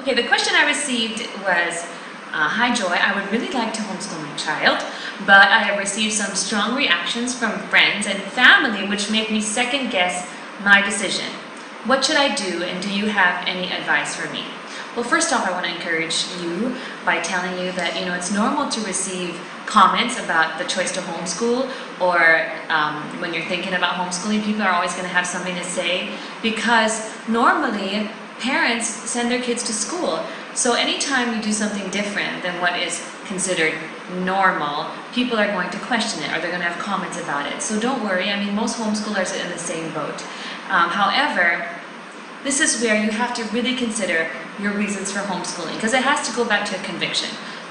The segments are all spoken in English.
Okay, the question I received was, hi Joy, I would really like to homeschool my child, but I have received some strong reactions from friends and family which make me second guess my decision. What should I do, and do you have any advice for me? Well, first off, I want to encourage you by telling you that it's normal to receive comments about the choice to homeschool, or when you're thinking about homeschooling, people are always going to have something to say, because normally parents send their kids to school. So anytime you do something different than what is considered normal, people are going to question it, or they're going to have comments about it. So don't worry, I mean, most homeschoolers are in the same boat. However, this is where you have to really consider your reasons for homeschooling, because it has to go back to a conviction.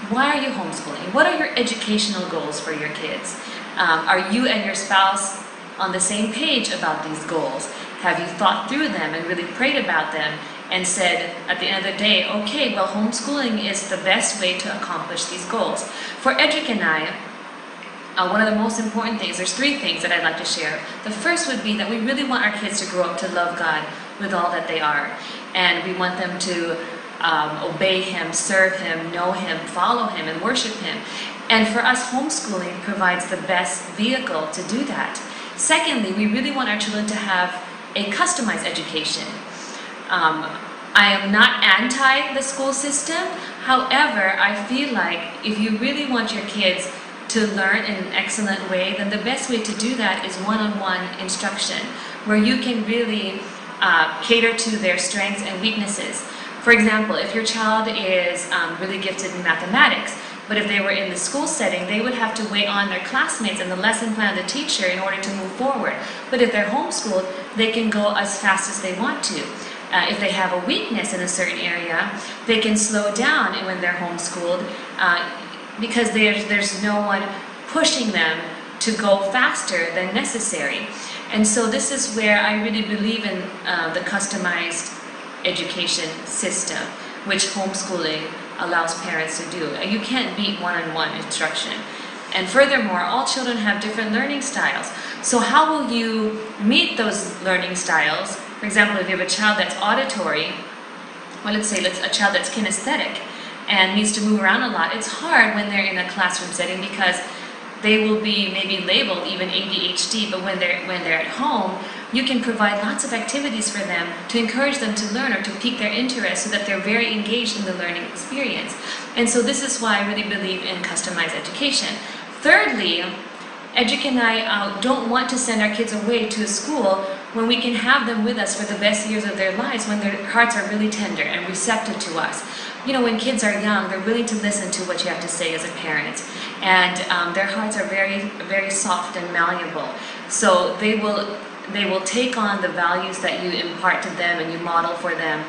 Why are you homeschooling? What are your educational goals for your kids? Are you and your spouse on the same page about these goals? Have you thought through them and really prayed about them and said at the end of the day, okay, well, homeschooling is the best way to accomplish these goals? For Edric and I, one of the most important things, there's three things that I'd like to share. The first would be that we really want our kids to grow up to love God with all that they are. And we want them to obey Him, serve Him, know Him, follow Him, and worship Him. And for us, homeschooling provides the best vehicle to do that. Secondly, we really want our children to have a customized education. I am not anti the school system. However, I feel like if you really want your kids to learn in an excellent way, then the best way to do that is one-on-one instruction, where you can really cater to their strengths and weaknesses. For example, if your child is really gifted in mathematics, but if they were in the school setting, they would have to wait on their classmates and the lesson plan of the teacher in order to move forward. But if they're homeschooled, they can go as fast as they want to. If they have a weakness in a certain area, they can slow down when they're homeschooled, because there's no one pushing them to go faster than necessary. And so this is where I really believe in the customized education system, which homeschooling allows parents to do. You can't beat one-on-one instruction. And furthermore, all children have different learning styles. So how will you meet those learning styles? For example, if you have a child that's auditory, well, let's say a child that's kinesthetic and needs to move around a lot, it's hard when they're in a classroom setting, because they will be maybe labeled even ADHD, but when they're at home, you can provide lots of activities for them to encourage them to learn or to pique their interest so that they're very engaged in the learning experience. And so this is why I really believe in customized education. Thirdly, Edric and I don't want to send our kids away to a school when we can have them with us for the best years of their lives, when their hearts are really tender and receptive to us. When kids are young, they're willing to listen to what you have to say as a parent, and their hearts are very, very soft and malleable. So they will take on the values that you impart to them and you model for them,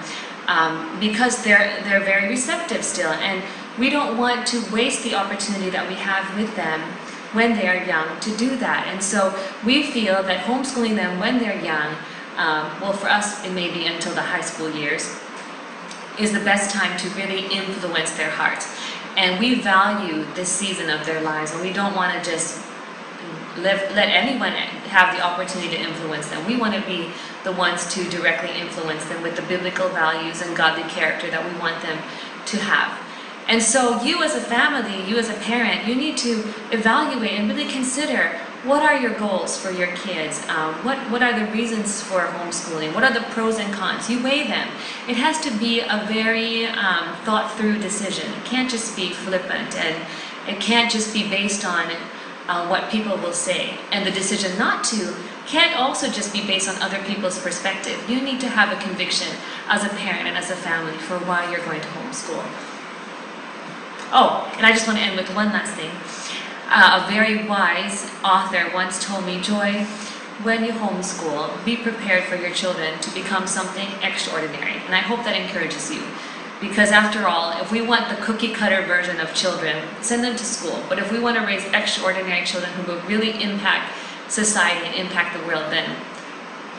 because they're very receptive still, and we don't want to waste the opportunity that we have with them when they are young to do that. And so we feel that homeschooling them when they're young, well, for us it may be until the high school years, is the best time to really influence their hearts. And we value this season of their lives, and we don't want to just let anyone have the opportunity to influence them. We want to be the ones to directly influence them with the biblical values and godly character that we want them to have. And so you as a family, you as a parent, you need to evaluate and really consider, what are your goals for your kids? What are the reasons for homeschooling? What are the pros and cons? You weigh them. It has to be a very thought-through decision. It can't just be flippant, and it can't just be based on what people will say. And the decision not to can't also just be based on other people's perspective. You need to have a conviction as a parent and as a family for why you're going to homeschool. Oh, and I just want to end with one last thing. A very wise author once told me, Joy, when you homeschool, be prepared for your children to become something extraordinary. And I hope that encourages you. Because after all, if we want the cookie-cutter version of children, send them to school. But if we want to raise extraordinary children who will really impact society and impact the world, then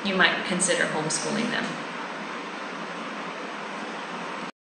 you might consider homeschooling them.